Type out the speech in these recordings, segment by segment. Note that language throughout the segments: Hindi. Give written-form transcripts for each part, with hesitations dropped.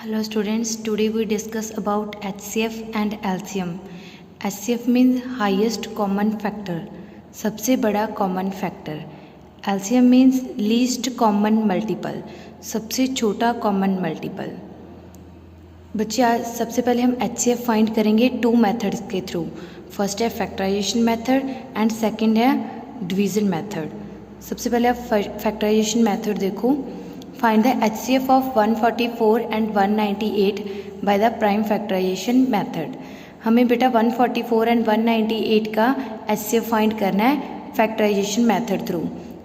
Hello students, today we discuss about HCF and LCM. HCF means highest common factor, सबसे बड़ा common factor. LCM means least common multiple, सबसे छोटा common multiple. बच्चे आज सबसे पहले हम HCF फाइंड करेंगे टू मेथड्स के थ्रू. फर्स्ट है फैक्टराइजेशन मेथड एंड सेकंड है डिवीज़न मेथड. सबसे पहले आप फैक्टराइजेशन मेथड देखो. Find the HCF of 144 and 198 by the prime factorization method. हमें बेटा 144 एंड 198 का HCF फाइंड करना है फैक्टराइजेशन मेथड थ्रू.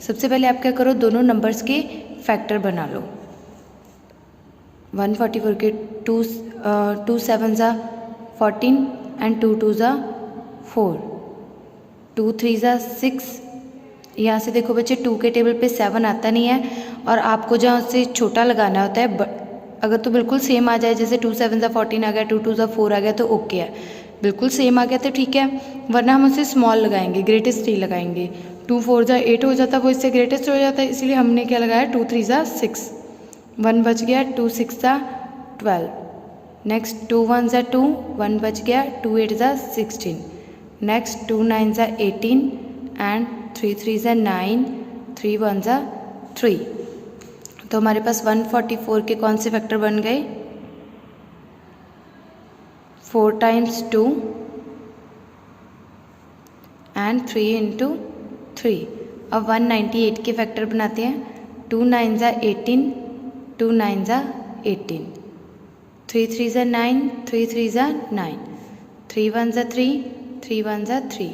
सबसे पहले आप क्या करो, दोनों नंबर्स के फैक्टर बना लो. 144 के 2 7 ज़ा 14 एंड 2 2 ज़ा 4, 2 3 ज़ा 6. यहाँ से देखो बच्चे 2 के टेबल पे 7 आता नहीं है और आपको जहाँ से छोटा लगाना होता है, अगर तो बिल्कुल सेम आ जाए, जैसे 2 7 ज़ा 14 आ गया, 2 2 ज़ा 4 आ गया तो ओके है. बिल्कुल सेम आ गया तो ठीक है, वरना हम उसे स्मॉल लगाएंगे, ग्रेटेस्ट नहीं लगाएंगे. 2 4 ज़ा 8 हो जाता, वो इससे ग्रेटेस्ट हो जाता है, इसलिए हमने क्या लगाया 2 3 ज़ा 6. 1 बच गया, 2 6 ज़ा 12. नेक्स्ट 2 1 ज़ा 2, 1 बच गया, 2 8 ज़ा 16. नेक्स्ट 2 9 ज़ा 18 एंड 3 3 ज़ा 9, 3 1 ज़ा 3. तो हमारे पास 144 के कौन से फैक्टर बन गए, 4 टाइम्स 2 एंड 3 इंटू 3. अब 198 के फैक्टर बनाते हैं. 2 9 ज़ा 18, 2 9 ज़ा 18, 3 3 ज़ा 9, 3 3 ज़ा 9, 3 1 ज़ा 3, 3 1 ज़ा 3,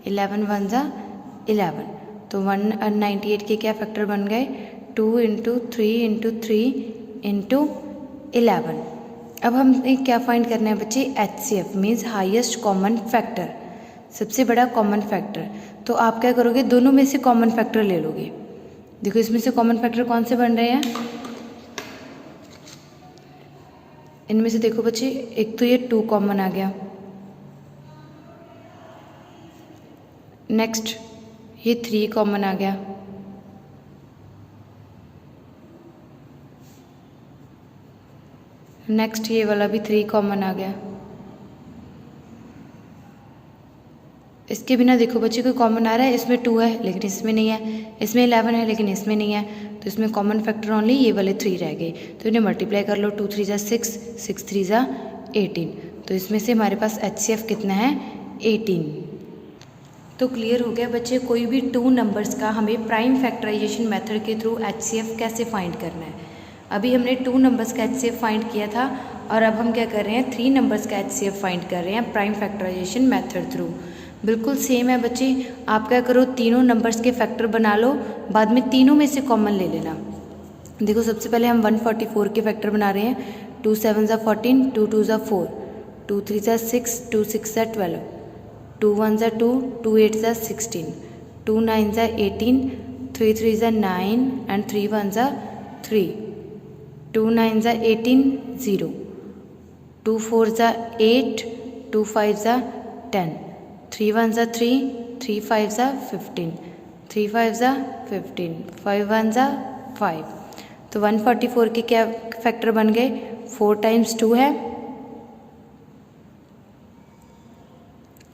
11 1 ज़ा 11. तो 198 के क्या फैक्टर बन गए, 2 इंटू 3 इंटू 3 इंटू 11. अब हमें क्या फाइंड करना है बच्चे, HCF means highest common factor, सबसे बड़ा कॉमन फैक्टर. तो आप क्या करोगे, दोनों में से कॉमन फैक्टर ले लोगे. देखो इसमें से कॉमन फैक्टर कौन से बन रहे हैं, इनमें से देखो बच्चे, एक तो ये 2 कॉमन आ गया. नेक्स्ट ये 3 कॉमन आ गया. नेक्स्ट ये वाला भी 3 कॉमन आ गया. इसके बिना देखो बच्चे कोई कॉमन आ रहा है, इसमें 2 है लेकिन इसमें नहीं है, इसमें 11 है लेकिन इसमें नहीं है, तो इसमें कॉमन फैक्टर ओनली ये वाले 3 रह गए. तो इन्हें मल्टीप्लाई कर लो, 2 3 ज़ा 6, 6 3 ज़ा 18. तो इसमें से हमारे पास HCF कितना है, 18. तो क्लियर हो गया बच्चे, कोई भी 2 नंबर्स का हमें प्राइम फैक्टराइजेशन मेथड के थ्रू HCF कैसे फाइंड करना है. अभी हमने 2 नंबर्स का HCF फाइंड किया था और अब हम क्या कर रहे हैं, 3 नंबर्स का HCF फाइंड कर रहे हैं प्राइम फैक्टराइजेशन मेथड थ्रू. बिल्कुल सेम है बच्चे, आप क्या करो, तीनों नंबर्स के फैक्टर बना लो, बाद में तीनों में से कॉमन ले लेना. देखो सबसे पहले हम 144 के फैक्टर बना रहे हैं. 2 7 ज़ा 14, 2 2 ज़ा 4, 2 3 ज़ा 6, 2 6 ज़ा 12, 2 1 ज़ा 2, 2 8 ज़ा 16, 2 9 ज़ा 18, 3 3 ज़ा 9 एंड 3 1 ज़ा 3, 2 9 ज़ा 18 0, 2 4 ज़ा 8, 2 5 ज़ा 10, 3 1 ज़ा 3, 3 5 ज़ा 15, 3 5 ज़ा 15, 5 1 ज़ा 5. तो 144 के क्या फैक्टर बन गए, 4 टाइम्स 2 है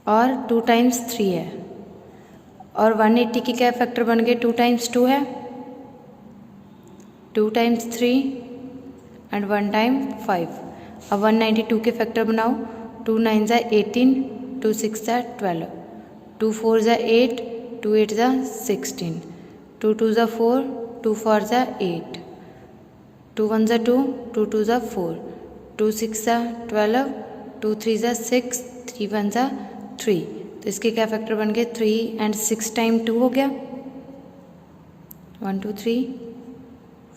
और 2 टाइम्स 3 है. और 180 के क्या फैक्टर बन गए, 2 टाइम्स 2 है, 2 टाइम्स 3 एंड 1 टाइम 5. अब 192 के फैक्टर बनाओ. 2 9 ज़ा 18, 2 6 ज़ा 12, 2 4 ज़ा 8, 2 8 ज़ा 16, 2 2 ज़ा 4, 2 4 ज़ा 8, 2 1 ज़ा 2, 2 2 ज़ा 4, 2 6 ज़ा 12, 2 3 ज़ा 6, 3 1 ज़ा 3. तो इसके क्या फैक्टर बन गए, 3 एंड 6 टाइम 2 हो गया, 1 2 3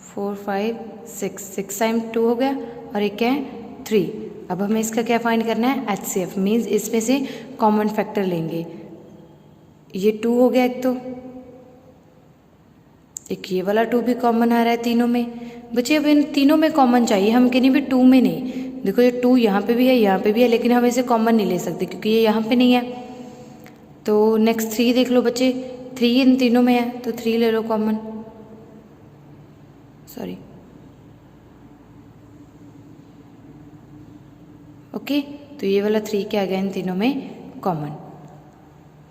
4 5 6 टाइम 2 हो गया और एक क्या है 3. अब हमें इसका क्या फाइंड करना है, HCF मीन्स इसमें से कॉमन फैक्टर लेंगे. ये 2 हो गया, एक ये वाला 2 भी कॉमन आ रहा है तीनों में. बच्चे अब इन तीनों में कॉमन चाहिए, हम कहीं भी 2 में नहीं. देखो ये 2 यहाँ पे भी है, यहाँ पे भी है, लेकिन हम इसे कॉमन नहीं ले सकते क्योंकि ये यहाँ पे नहीं है. तो नेक्स्ट 3 देख लो बच्चे, 3 इन तीनों में है तो 3 ले लो कॉमन. सॉरी ओके, तो ये वाला 3 क्या आ गया इन तीनों में कॉमन।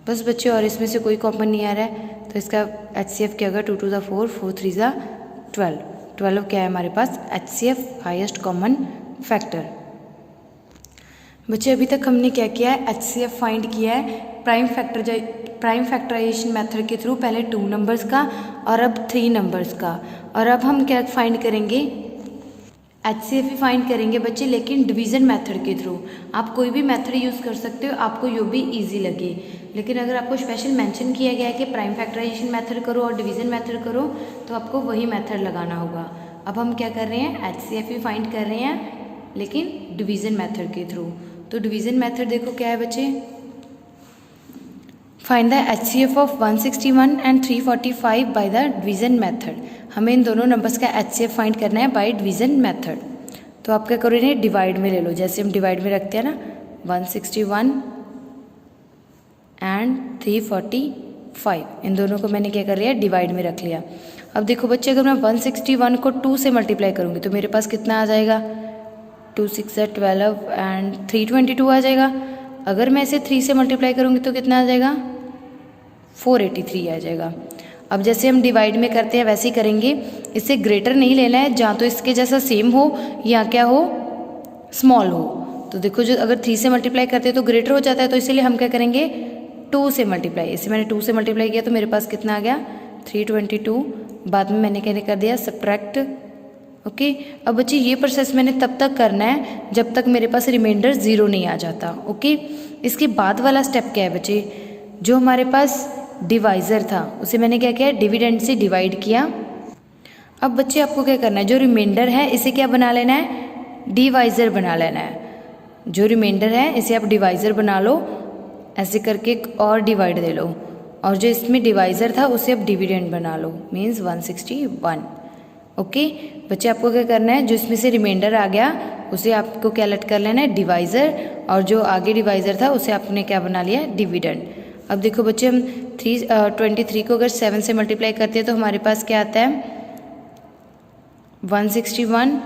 बस बच्चे, और इसमें से कोई कॉमन नहीं आ रहा है, तो इसका HCF क्या होगा, 2 2 4, 4 3 12। 12 क्या है हमारे पास, HCF हाईएस्ट कॉमन फैक्टर। बच्चे अभी तक हमने क्या किया है, HCF फाइंड किया है प्राइम फैक्टराइजेशन मेथड के थ्रू, पहले 2 नंबर्स का और अब 3 नंबर्स का। और अब हम क्या फाइंड करेंगे, HCF ही फाइंड करेंगे बच्चे, लेकिन डिवीज़न मेथड के थ्रू। आप कोई भी मेथड यूज़ कर सकते हो, आपको जो भी इजी लगे, लेकिन अगर आपको स्पेशल मेंशन किया गया है कि प्राइम फैक्टराइजेशन मेथड करो और डिवीज़न मेथड करो, तो आपको वही मेथड लगाना होगा। अब हम क्या कर रहे हैं, HCF ही फाइंड कर रहे हैं, लेकिन डिवीज़न मेथड के थ्रू। तो डिवीज़न मेथड देखो क्या है बच्चे, find the HCF of 161 and 345 by the division method. हमें इन दोनों नंबर्स का HCF फाइंड करना है बाय डिवीज़न मेथड। तो आप क्या करो, इन्हें डिवाइड में ले लो, जैसे हम डिवाइड में रखते हैं ना, 161 एंड 345, इन दोनों को मैंने क्या कर लिया, डिवाइड में रख लिया। अब देखो बच्चे, अगर मैं 161 को 2 से मल्टीप्लाई करूँगी तो मेरे पास कितना आ जाएगा, 2 6 12 एंड 322 आ जाएगा। अगर मैं इसे 3 से मल्टीप्लाई करूँगी तो कितना आ जाएगा, 483 आ जाएगा। अब जैसे हम डिवाइड में करते हैं वैसे ही करेंगे, इससे ग्रेटर नहीं लेना है, जहाँ तो इसके जैसा सेम हो या क्या हो, स्मॉल हो। तो देखो, जो अगर 3 से मल्टीप्लाई करते हैं तो ग्रेटर हो जाता है, तो इसीलिए हम क्या करेंगे, 2 से मल्टीप्लाई। इसे मैंने 2 से मल्टीप्लाई किया तो मेरे पास कितना आ गया, 322। बाद में मैंने क्या कर दिया, सब्ट्रैक्ट। ओके, अब बच्चे ये प्रोसेस मैंने तब तक करना है जब तक मेरे पास रिमाइंडर 0 नहीं आ जाता। ओके, इसके बाद वाला स्टेप क्या है बच्चे, जो हमारे पास डिवाइज़र था उसे मैंने क्या किया, डिविडेंड से डिवाइड किया। अब बच्चे आपको क्या करना है, जो रिमाइंडर है इसे क्या बना लेना है, डिवाइज़र बना लेना है। जो रिमाइंडर है इसे आप डिवाइज़र बना लो, ऐसे करके एक और डिवाइड दे लो, और जो इसमें डिवाइज़र था उसे आप डिविडेंड बना लो, मीन्स 161। ओके बच्चे, आपको क्या करना है, जो इसमें से रिमाइंडर आ गया उसे आपको क्या लेट कर लेना है, डिवाइज़र, और जो आगे डिवाइज़र था उसे आपने क्या बना लिया, डिविडेंड। अब देखो बच्चे, हम 23 को अगर 7 से मल्टीप्लाई करते हैं तो हमारे पास क्या आता है, 161।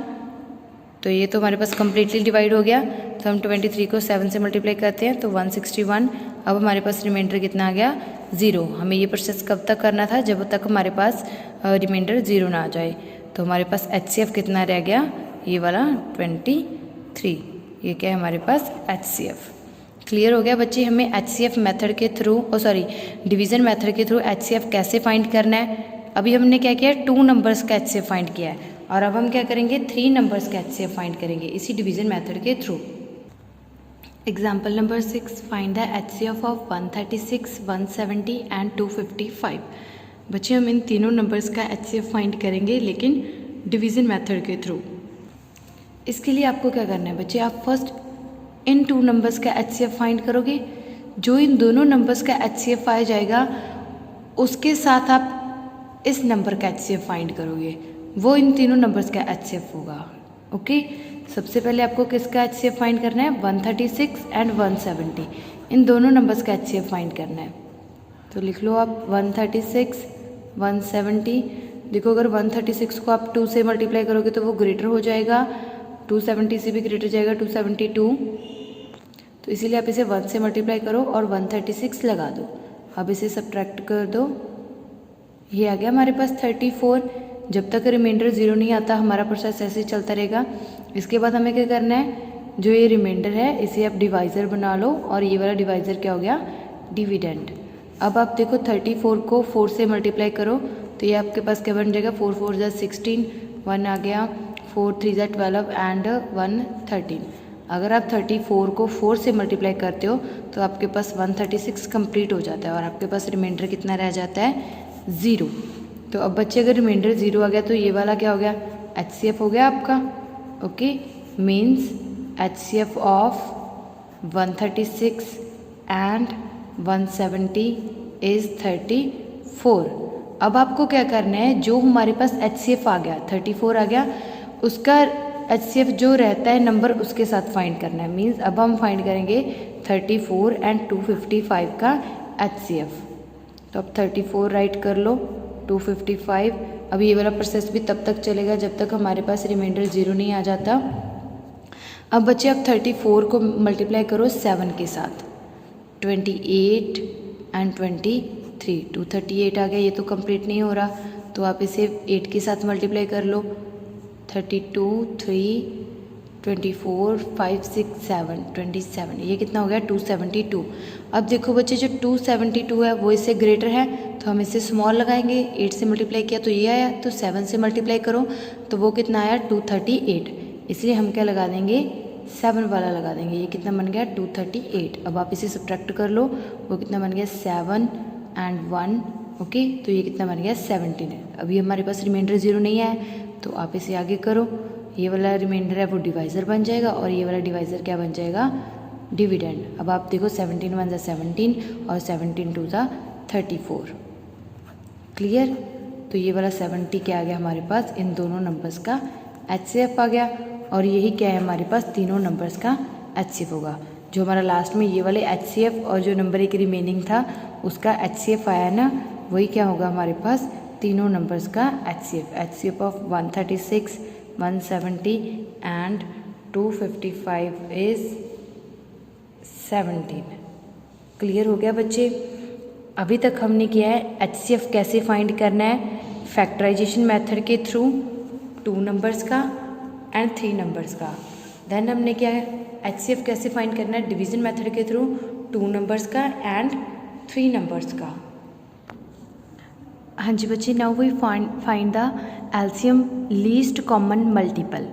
तो ये तो हमारे पास कम्प्लीटली डिवाइड हो गया। तो हम 23 को 7 से मल्टीप्लाई करते हैं तो 161। अब हमारे पास रिमाइंडर कितना आ गया, 0। हमें ये प्रोसेस कब तक करना था, जब तक हमारे पास रिमाइंडर 0 ना आ जाए। तो हमारे पास HCF कितना रह गया, ये वाला 23। ये क्या है हमारे पास, HCF। क्लियर हो गया बच्चे, हमें HCF मेथड के थ्रू, डिवीज़न मेथड के थ्रू HCF कैसे फाइंड करना है। अभी हमने क्या किया, 2 नंबर्स का HCF फाइंड किया है, और अब हम क्या करेंगे, 3 नंबर्स का HCF फाइंड करेंगे इसी डिवीज़न मेथड के through. Example number 6, find the HCF of 136, 170 and 255। बच्चे, हम इन तीनों नंबर्स का HCF फाइंड करेंगे, लेकिन डिवीज़न मेथड के थ्रू। इसके लिए आपको क्या करना है बच्चे, आप फर्स्ट इन 2 नंबर्स का HCF फाइंड करोगे। जो इन दोनों नंबर्स का HCF आ जाएगा उसके साथ आप इस नंबर का HCF फाइंड करोगे, वो इन तीनों नंबर्स का HCF होगा। ओके, सबसे पहले आपको किसका HCF फाइंड करना है, 136 एंड 170, इन दोनों नंबर्स का HCF फाइंड करना है। तो लिख लो आप 136, 170। देखो, अगर 136 को आप 2 से मल्टीप्लाई करोगे तो वो ग्रेटर हो जाएगा, 270 से भी ग्रेटर जाएगा, 272। तो इसीलिए आप इसे 1 से मल्टीप्लाई करो और 136 लगा दो। अब इसे सब्ट्रैक्ट कर दो, ये आ गया हमारे पास 34। जब तक रिमाइंडर 0 नहीं आता हमारा प्रोसेस ऐसे ही चलता रहेगा। इसके बाद हमें क्या करना है, जो ये रिमाइंडर है इसे आप डिवाइज़र बना लो, और ये वाला डिवाइज़र क्या हो गया, डिविडेंड। अब आप देखो 34 को 4 से मल्टीप्लाई करो तो ये आपके पास क्या बन जाएगा, 4 4 जा 16, 1 आ गया, 4 3 जा 12 एंड 1 13। अगर आप 34 को 4 से मल्टीप्लाई करते हो तो आपके पास 136 कंप्लीट हो जाता है, और आपके पास रिमाइंडर कितना रह जाता है, 0। तो अब बच्चे, अगर रिमाइंडर 0 आ गया तो ये वाला क्या हो गया, HCF हो गया आपका। Okay, means HCF of 136 and 170 is 34। अब आपको क्या करना है, जो हमारे पास HCF आ गया, 34 आ गया, उसका HCF जो रहता है नंबर उसके साथ फाइंड करना है। मीन्स अब हम फाइंड करेंगे 34 एंड 255 का HCF। तो अब 34 राइट कर लो, 255। अब ये वाला प्रोसेस भी तब तक चलेगा जब तक हमारे पास रिमाइंडर 0 नहीं आ जाता। अब बच्चे आप 34 को मल्टीप्लाई करो 7 के साथ, 28 एंड 23, 238 आ गया। ये तो कंप्लीट नहीं हो रहा, तो आप इसे 8 के साथ मल्टीप्लाई कर लो, 32, 3, 24, 5, 6, 7, 27, ये कितना हो गया 272। अब देखो बच्चे जो 272 है वो इससे ग्रेटर है, तो हम इसे स्मॉल लगाएंगे। 8 से मल्टीप्लाई किया तो ये आया, तो 7 से मल्टीप्लाई करो तो वो कितना आया 238, इसलिए हम क्या लगा देंगे 7 वाला लगा देंगे। ये कितना बन गया 238। अब आप इसे सब्ट्रैक्ट कर लो, वो कितना बन गया 7 एंड 1, ओके, तो ये कितना बन गया 17 है। अभी हमारे पास रिमाइंडर 0 नहीं है, तो आप इसे आगे करो। ये वाला रिमाइंडर है वो डिवाइज़र बन जाएगा और ये वाला डिवाइज़र क्या बन जाएगा डिविडेंड। अब आप देखो 17 1 ज़ा 17 और 17 2 ज़ा 34, क्लियर। तो ये वाला 70 क्या आ गया हमारे पास, इन दोनों नंबर्स का HCF आ गया, और यही क्या है हमारे पास तीनों नंबर्स का HCF होगा। जो हमारा लास्ट में ये वाले HCF और जो नंबर एक रिमेनिंग था उसका HCF आया ना, वही क्या होगा हमारे पास तीनों नंबर्स का HCF of 136, 170 and 255 is 17। Clear हो गया बच्चे। अभी तक हमने किया है HCF कैसे फाइंड करना है, फैक्टराइजेशन मेथड के थ्रू 2 नंबर्स का एंड 3 नंबर्स का। देन हमने क्या है HCF कैसे फाइंड करना है डिवीजन मेथड के थ्रू 2 नंबर्स का एंड 3 नंबर्स का। हाँ जी बच्चे, now we find the LCM least common multiple,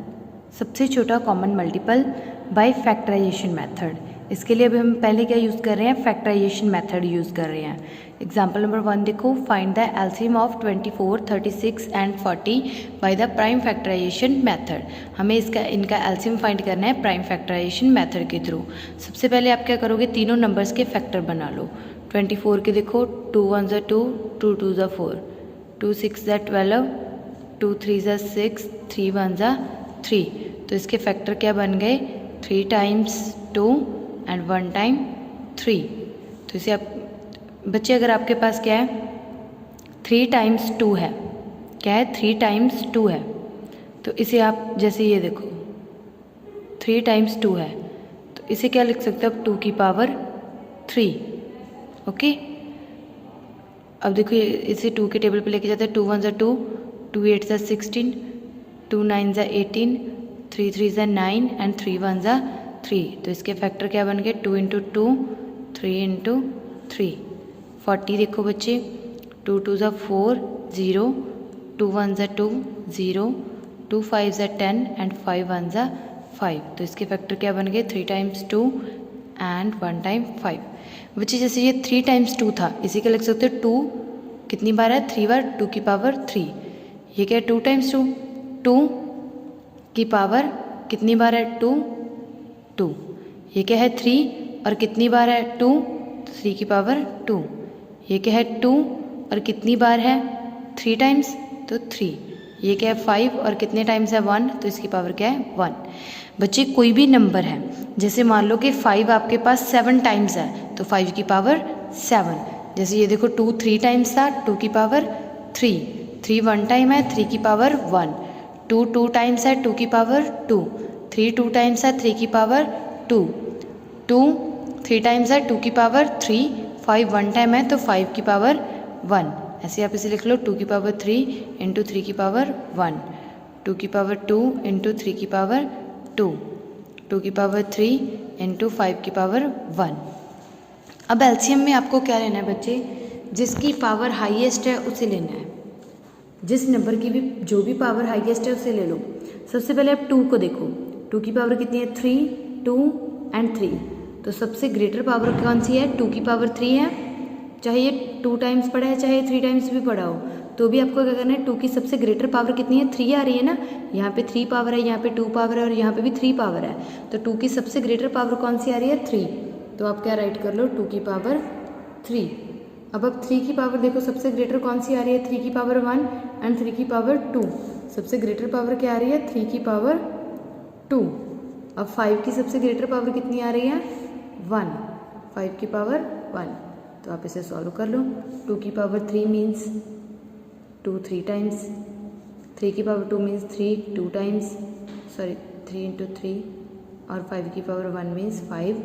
सबसे छोटा common multiple by factorisation method. इसके लिए अभी हम पहले क्या यूज़ कर रहे हैं, फैक्टराइजेशन मेथड यूज़ कर रहे हैं। एग्जाम्पल नंबर 1 देखो, find the LCM of 24, 36 and 40 by the prime factorisation method. हमें इनका एलसीएम फाइंड करना है प्राइम फैक्टराइजेशन मेथड के थ्रू। सबसे पहले आप क्या करोगे, तीनों नंबर्स के फैक्टर बना लो। 24 के देखो 2 1 ज़ा 2, 2 2 ज़ा 4, 2 6 ज़ा 12, 2 3 ज़ा 6, 3 1 ज़ा 3। तो इसके फैक्टर क्या बन गए 3 टाइम्स 2 एंड 1 टाइम 3। तो इसे आप बच्चे अगर आपके पास क्या है 3 टाइम्स 2 है, क्या है 3 टाइम्स 2 है, तो इसे आप जैसे ये देखो 3 टाइम्स 2 है, तो इसे क्या लिख सकते हो आप 2 की पावर 3, ओके। अब देखो इसे 2 के टेबल पे लेके जाते हैं। 2 1 ज़ा 2, 2 8 ज़ा 16, 2 9 ज़ा 18, 3 3 ज़ा 9 एंड 3 1 ज़ा 3। तो इसके फैक्टर क्या बन गए 2 इंटू 2, 3 इंटू 3, 40। देखो बच्चे 2 2 ज़ा 4, 0, 2 1 ज़ा 2, 0, 2 5 ज़ा 10 एंड 5 1 ज़ा 5। तो इसके फैक्टर क्या बन गए 3 टाइम्स 2 एंड 1 टाइम 5। बच्चे जैसे ये 3 टाइम्स 2 था, इसी का लिख सकते हो 2 कितनी बार है 3 बार, 2 की पावर 3। ये क्या है 2 टाइम्स 2, 2 की पावर कितनी बार है 2, 2। ये क्या है 3 और कितनी बार है 2, 3 की पावर 2। ये क्या है 2 और कितनी बार है 3 टाइम्स, तो 3। ये क्या है 5 और कितने टाइम्स है 1, तो इसकी पावर क्या है 1। बच्चे कोई भी नंबर है, जैसे मान लो कि 5 आपके पास 7 टाइम्स है, तो 5 की पावर 7। जैसे ये देखो 2 3 टाइम्स था, 2 की पावर 3, 3 1 टाइम है, 3 की पावर 1, 2 2 टाइम्स है, 2 की पावर 2, 3 2 टाइम्स है, 3 की पावर 2, 2 3 टाइम्स है, 2 की पावर 3, 5 1 टाइम है तो 5 की पावर 1। ऐसे आप इसे लिख लो 2 की पावर 3 इंटू 3 की पावर 1, 2 की पावर 2 इंटू 3 की पावर 2, 2 की पावर 3 इंटू 5 की पावर 1। अब एलसीएम में आपको क्या लेना है बच्चे, जिसकी पावर हाईएस्ट है उसे लेना है। जिस नंबर की भी जो भी पावर हाईएस्ट है उसे ले लो। सबसे पहले आप 2 को देखो, 2 की पावर कितनी है 3, 2 एंड 3। तो सबसे ग्रेटर पावर कौन सी है 2 की पावर 3 है। चाहे ये 2 टाइम्स पढ़ा है चाहे 3 टाइम्स भी पढ़ा हो, तो भी आपको क्या करना है 2 की सबसे ग्रेटर पावर कितनी है 3 आ रही है ना। यहाँ पे 3 पावर है, यहाँ पे 2 पावर है और यहाँ पे भी 3 पावर है, तो 2 की सबसे ग्रेटर पावर कौन सी आ रही है 3। तो आप क्या राइट कर लो 2 की पावर 3। अब 3 की पावर देखो सबसे ग्रेटर कौन सी आ रही है 3 की पावर 1 एंड 3 की पावर 2। सबसे ग्रेटर पावर क्या आ रही है 3 की पावर 2। अब 5 की सबसे ग्रेटर पावर कितनी आ रही है 1, 5 की पावर 1। तो आप इसे सॉल्व कर लो। 2 की पावर 3 मीन्स 2 3 टाइम्स, 3 की power 2 means 3 2 times, sorry 3 into 3 और 5 की पावर 1 मीन्स 5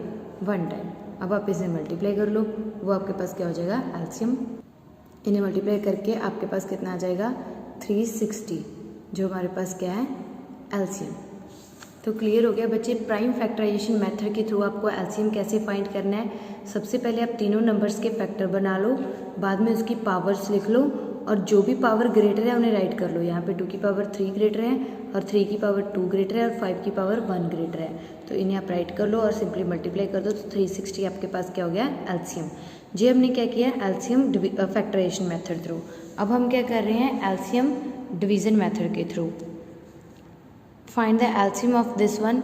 वन टाइम। अब आप इसे मल्टीप्लाई कर लो, वो आपके पास क्या हो जाएगा, एलसीएम। इन्हें मल्टीप्लाई करके आपके पास कितना आ जाएगा, 360, जो हमारे पास क्या है, एलसीएम। तो क्लियर हो गया बच्चे, प्राइम फैक्टराइजेशन मेथड के थ्रू आपको एलसीएम कैसे फाइंड करना है। सबसे पहले आप तीनों नंबर्स के फैक्टर बना लो, बाद में उसकी पावर्स लिख लो और जो भी पावर ग्रेटर है उन्हें राइट कर लो। यहाँ पे 2 की पावर 3 ग्रेटर है और 3 की पावर 2 ग्रेटर है और 5 की पावर 1 ग्रेटर है, तो इन्हें आप राइट कर लो और सिंपली मल्टीप्लाई कर दो, तो 360 आपके पास क्या हो गया, एलसीएम। जी हमने क्या किया, एलसीएम फैक्टराइजेशन मेथड थ्रू। अब हम क्या कर रहे हैं, एलसीएम डिवीज़न मेथड के through. Find the LCM of this one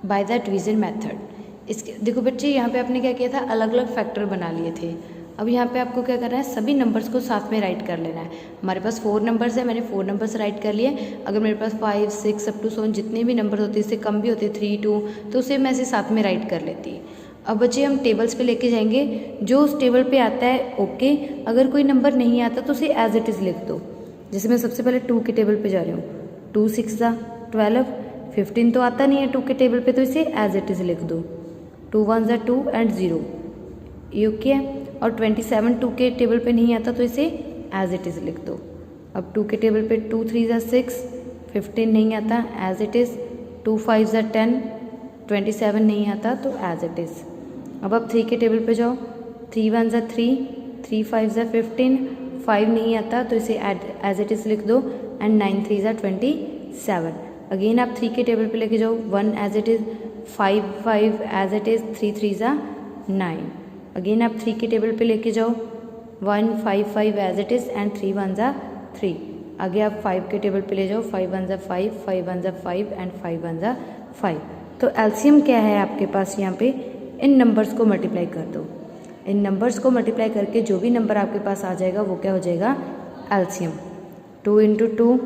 by the division method. इसके देखो बच्चे, यहाँ पे आपने क्या किया था, अलग अलग फैक्टर बना लिए थे। अब यहाँ पे आपको क्या करना है, सभी नंबर्स को साथ में राइट कर लेना है। हमारे पास 4 नंबर्स है, मैंने 4 नंबर्स राइट कर लिए। अगर मेरे पास 5, 6 अप टू 7 जितने भी नंबर होते, इससे कम भी होते 3, 2, तो उसे मैं ऐसे साथ में राइट कर लेती। अब बच्चे हम टेबल्स पे लेके जाएंगे, जो उस टेबल पे आता है ओके, अगर कोई नंबर नहीं आता तो उसे एज इट इज़ लिख दो। जैसे मैं सबसे पहले 2 के टेबल पे जा रही हूँ, 2 6 12, 15 तो आता नहीं है 2 के टेबल पे, तो इसे एज इट इज़ लिख दो। 2 1 2 एंड 0, ये ओके है। और 27 2 के टेबल पे नहीं आता तो इसे एज इट इज़ लिख दो। अब 2 के टेबल पे 2 3 6, 15 नहीं आता, एज इट इज़। 2 5 10, 27 नहीं आता तो एज इट इज़। अब आप 3 के टेबल पे जाओ, 3 1 3, 3 5 15, 5 नहीं आता तो इसे एज इट इज़ लिख दो, एंड 9 3 27। अगेन आप 3 के टेबल पे लेके जाओ, 1 as it is, 5 5 as it is, 3 3 9। Again आप 3 के टेबल पे लेके जाओ, 1 5 5 एज इट इज़, एंड 3 1 3। आगे आप 5 के टेबल पे ले जाओ, 5 1 5, 5 1 5 एंड 5 1 5। तो एलसीएम क्या है आपके पास, यहाँ पे इन नंबर्स को मल्टीप्लाई कर दो। इन नंबर्स को मल्टीप्लाई करके जो भी नंबर आपके पास आ जाएगा वो क्या हो जाएगा, एलसीएम। 2 × 2,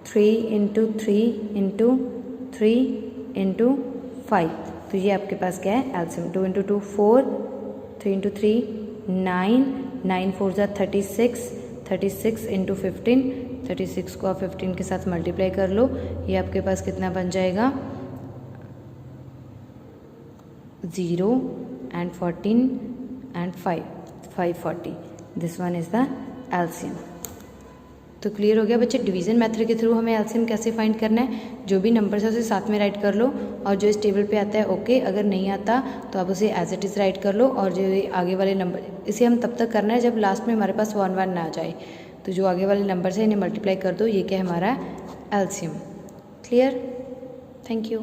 3 × 3 × 3 × 5, तो ये आपके पास क्या है, एलसीएम। 2 × 2 4, 3 × 3 9, 9 4 36, 36 × 15, 36 को आप 15 के साथ मल्टीप्लाई कर लो, ये आपके पास कितना बन जाएगा, 0 and 14 and 5, 540। This one is the LCM. तो क्लियर हो गया बच्चे, डिवीज़न मेथड के थ्रू हमें एलसीएम कैसे फाइंड करना है। जो भी नंबर है उसे साथ में राइट कर लो, और जो इस टेबल पे आता है ओके, अगर नहीं आता तो आप उसे एज इट इज़ राइट कर लो, और जो आगे वाले नंबर, इसे हम तब तक करना है जब लास्ट में हमारे पास 1 1 ना आ जाए। तो जो आगे वाले नंबर है इन्हें मल्टीप्लाई कर दो, ये क्या है हमारा एलसीएम। Clear, thank you.